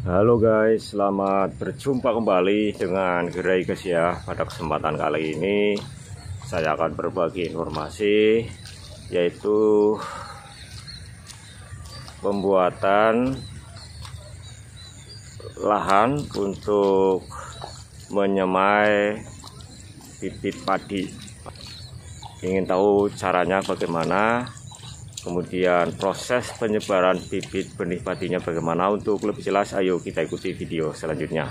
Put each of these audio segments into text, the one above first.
Halo guys, selamat berjumpa kembali dengan Gerai guys ya. Pada kesempatan kali ini saya akan berbagi informasi, yaitu pembuatan lahan untuk menyemai bibit padi. Ingin tahu caranya bagaimana, kemudian proses penyebaran bibit benih padinya bagaimana? Untuk lebih jelas, ayo kita ikuti video selanjutnya.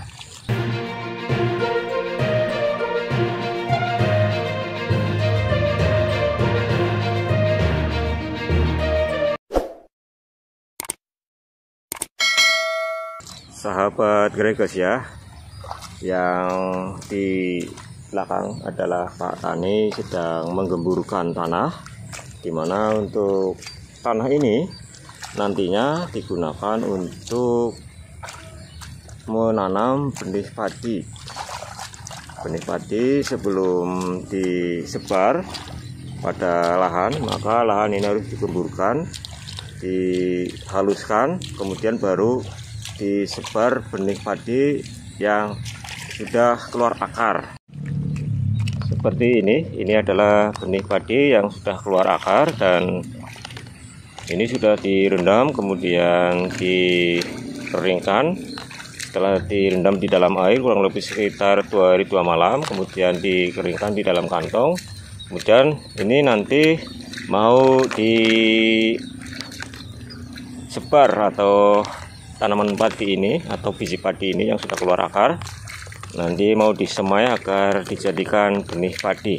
Sahabat Gregas ya, yang di belakang adalah Pak Tani sedang menggemburkan tanah, dimana untuk tanah ini nantinya digunakan untuk menanam benih padi. Benih padi sebelum disebar pada lahan, maka lahan ini harus digemburkan, dihaluskan, kemudian baru disebar benih padi yang sudah keluar akar. Seperti ini adalah benih padi yang sudah keluar akar dan ini sudah direndam kemudian dikeringkan. Setelah direndam di dalam air kurang lebih sekitar 2 hari 2 malam, kemudian dikeringkan di dalam kantong. Kemudian ini nanti mau disebar, atau tanaman padi ini atau biji padi ini yang sudah keluar akar nanti mau disemai agar dijadikan benih padi.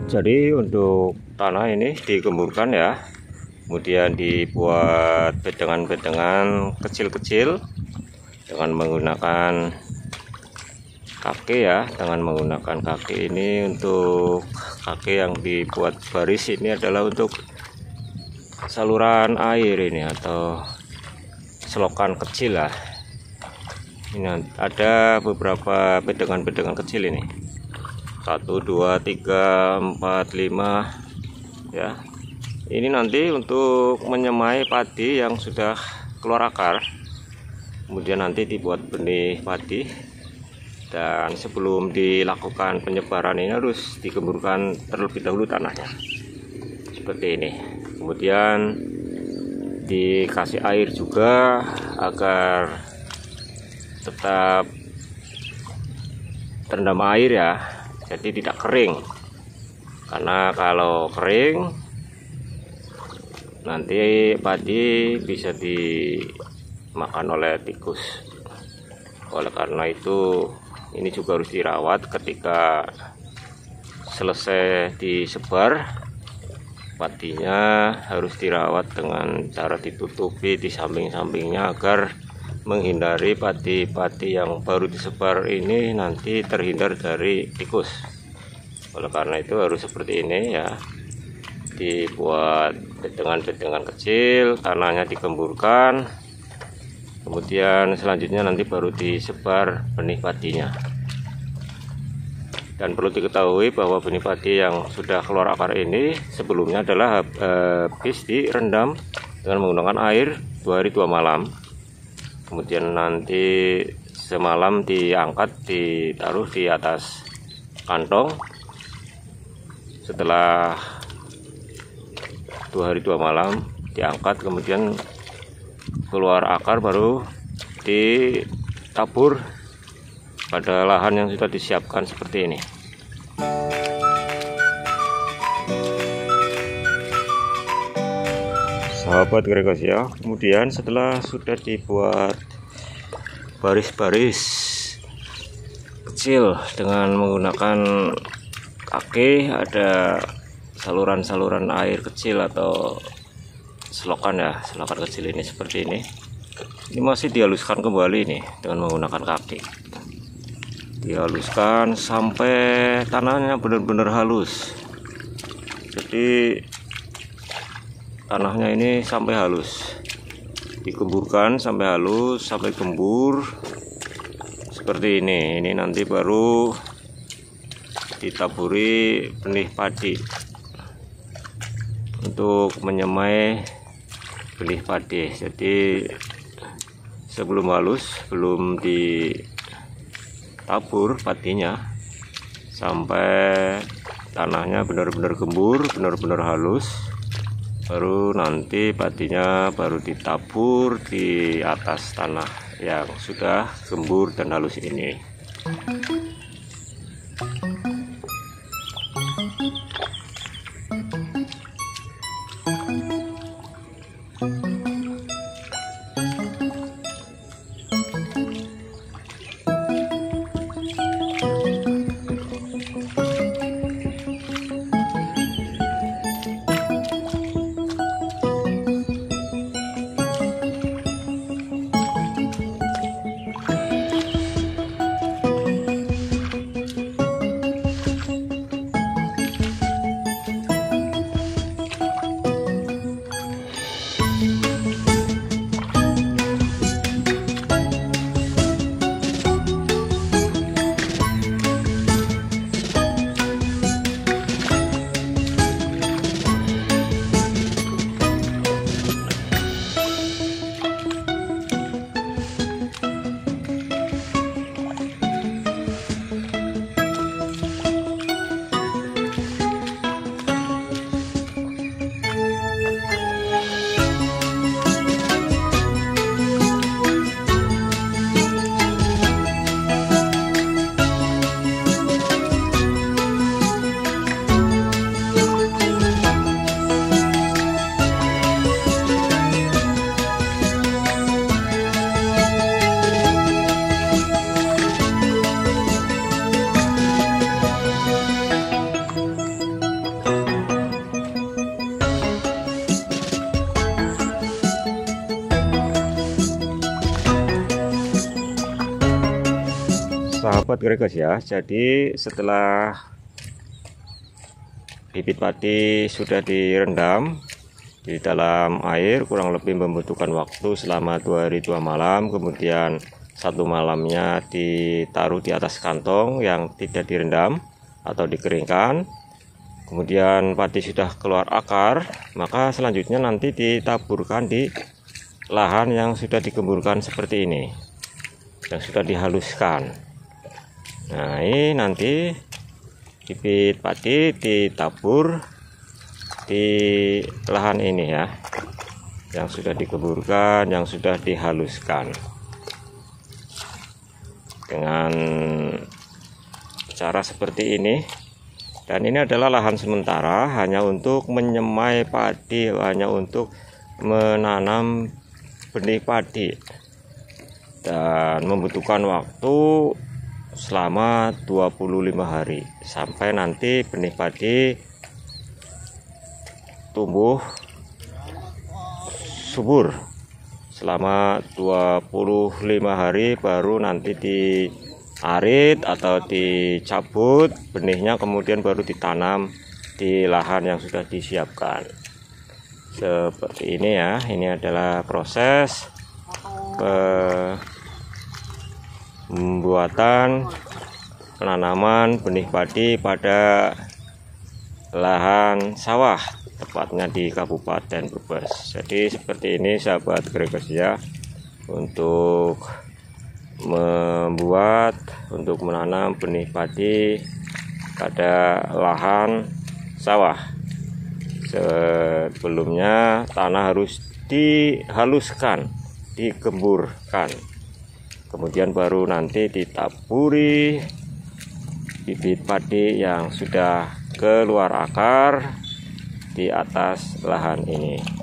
Jadi untuk tanah ini digemburkan ya, kemudian dibuat bedengan-bedengan kecil-kecil dengan menggunakan kaki ya, dengan menggunakan kaki ini. Untuk kaki yang dibuat baris ini adalah untuk saluran air ini atau selokan kecil lah. Ini ada beberapa bedengan-bedengan kecil ini, 1, 2, 3, 4, 5 ya. Ini nanti untuk menyemai padi yang sudah keluar akar, kemudian nanti dibuat benih padi. Dan sebelum dilakukan penyebaran ini harus digemburkan terlebih dahulu tanahnya seperti ini, kemudian dikasih air juga agar tetap terendam air ya, jadi tidak kering. Karena kalau kering nanti padi bisa dimakan oleh tikus. Oleh karena itu ini juga harus dirawat. Ketika selesai disebar, padinya harus dirawat dengan cara ditutupi di samping-sampingnya agar menghindari padi-padi yang baru disebar ini nanti terhindar dari tikus. Oleh karena itu harus seperti ini ya, dibuat bedengan-bedengan kecil, tanahnya digemburkan, kemudian selanjutnya nanti baru disebar benih padinya. Dan perlu diketahui bahwa benih padi yang sudah keluar akar ini sebelumnya adalah habis direndam dengan menggunakan air 2 hari 2 malam. Kemudian nanti semalam diangkat, ditaruh di atas kantong. Setelah 2 hari 2 malam diangkat, kemudian keluar akar, baru ditabur pada lahan yang sudah disiapkan seperti ini. Sahabat Gregos ya, kemudian setelah sudah dibuat baris-baris kecil dengan menggunakan kaki, ada saluran-saluran air kecil atau selokan ya, selokan kecil ini seperti ini. Ini masih dihaluskan kembali nih dengan menggunakan kaki. Dihaluskan sampai tanahnya benar-benar halus. Jadi tanahnya ini sampai halus, digemburkan sampai halus, sampai gembur seperti ini. Ini nanti baru ditaburi benih padi untuk menyemai benih padi. Jadi sebelum halus, belum ditabur padinya, sampai tanahnya benar-benar gembur, benar-benar halus, baru nanti padinya baru ditabur di atas tanah yang sudah gembur dan halus ini. Sahabat Gregos ya, jadi setelah bibit padi sudah direndam di dalam air kurang lebih membutuhkan waktu selama 2 hari 2 malam, kemudian 1 malamnya ditaruh di atas kantong yang tidak direndam atau dikeringkan. Kemudian padi sudah keluar akar, maka selanjutnya nanti ditaburkan di lahan yang sudah digemburkan seperti ini, yang sudah dihaluskan. Nah, ini nanti bibit padi ditabur di lahan ini ya, yang sudah dikeburkan, yang sudah dihaluskan dengan cara seperti ini. Dan ini adalah lahan sementara, hanya untuk menyemai padi, hanya untuk menanam benih padi, dan membutuhkan waktu selama 25 hari sampai nanti benih padi tumbuh subur selama 25 hari baru nanti diarit atau dicabut benihnya, kemudian baru ditanam di lahan yang sudah disiapkan. Seperti ini ya, ini adalah proses pembuatan penanaman benih padi pada lahan sawah, tepatnya di Kabupaten Brebes. Jadi seperti ini sahabat Gregasia, untuk menanam benih padi pada lahan sawah. Sebelumnya tanah harus dihaluskan, digemburkan, kemudian baru nanti ditaburi bibit padi yang sudah keluar akar di atas lahan ini.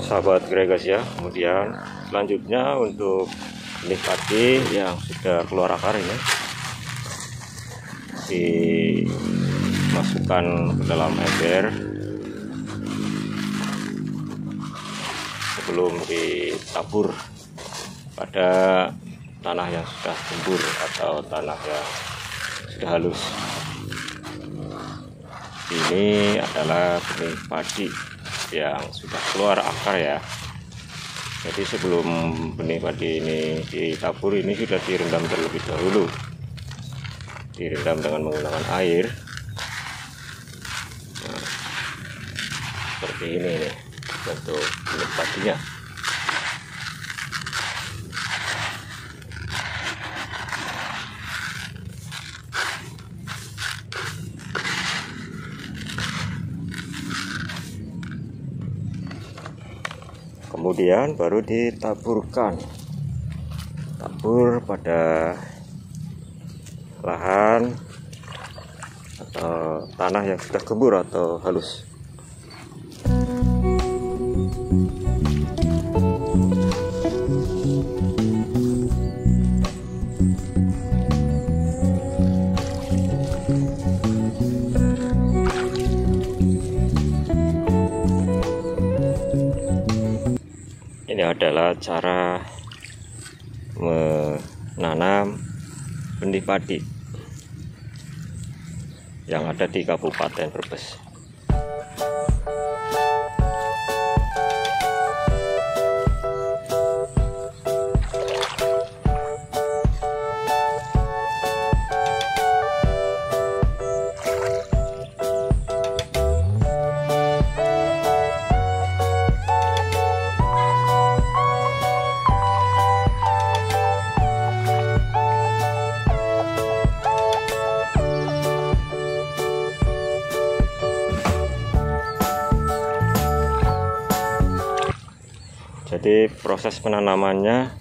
Sahabat Gregasia, kemudian selanjutnya untuk benih padi yang sudah keluar akar ini dimasukkan ke dalam ember sebelum ditabur pada tanah yang sudah gembur atau tanah yang sudah halus. Ini adalah benih padi yang sudah keluar akar ya. Jadi sebelum benih padi ini ditabur, ini sudah direndam terlebih dahulu, direndam dengan menggunakan air. Nah, seperti ini nih bentuk benih padinya. Kemudian baru ditaburkan, tabur pada lahan atau tanah yang sudah gembur atau halus. Ini adalah cara menanam benih padi yang ada di Kabupaten Brebes. Jadi proses penanamannya,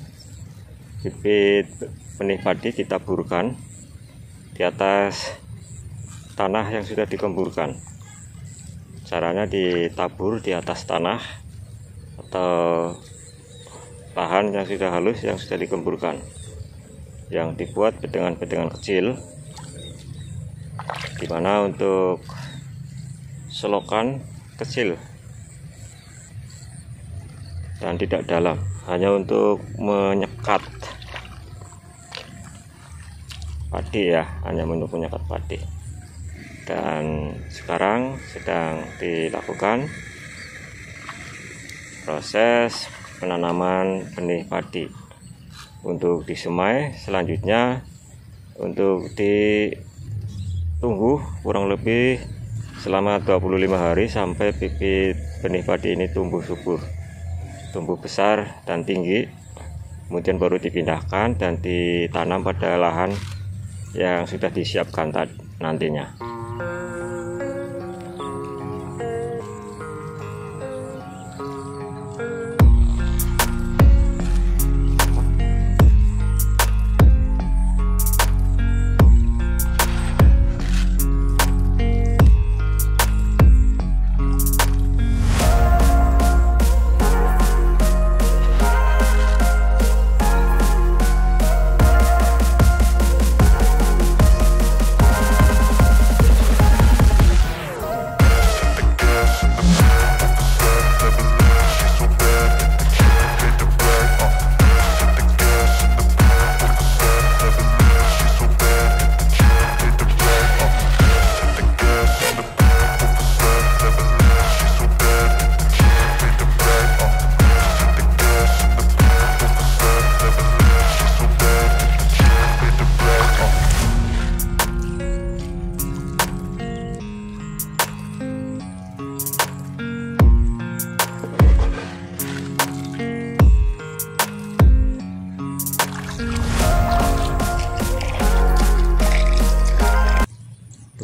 bibit benih padi ditaburkan di atas tanah yang sudah digemburkan. Caranya ditabur di atas tanah atau lahan yang sudah halus yang sudah digemburkan, yang dibuat bedengan-bedengan kecil, dimana untuk selokan kecil dan tidak dalam, hanya untuk menyekat padi ya, hanya untuk menyekat padi. Dan sekarang sedang dilakukan proses penanaman benih padi untuk disemai. Selanjutnya untuk ditunggu kurang lebih selama 25 hari sampai bibit benih padi ini tumbuh subur, tumbuh besar dan tinggi, kemudian baru dipindahkan dan ditanam pada lahan yang sudah disiapkan nantinya.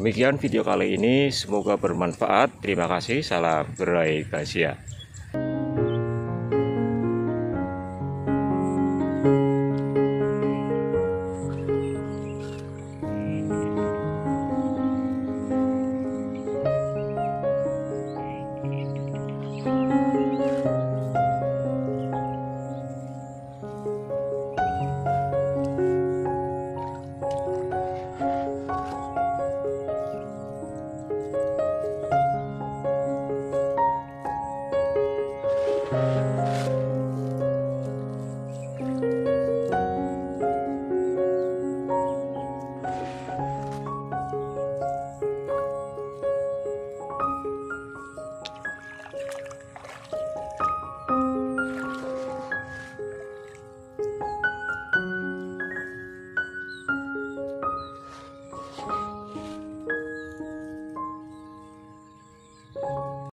Demikian video kali ini, semoga bermanfaat. Terima kasih, salam gerai Gasia.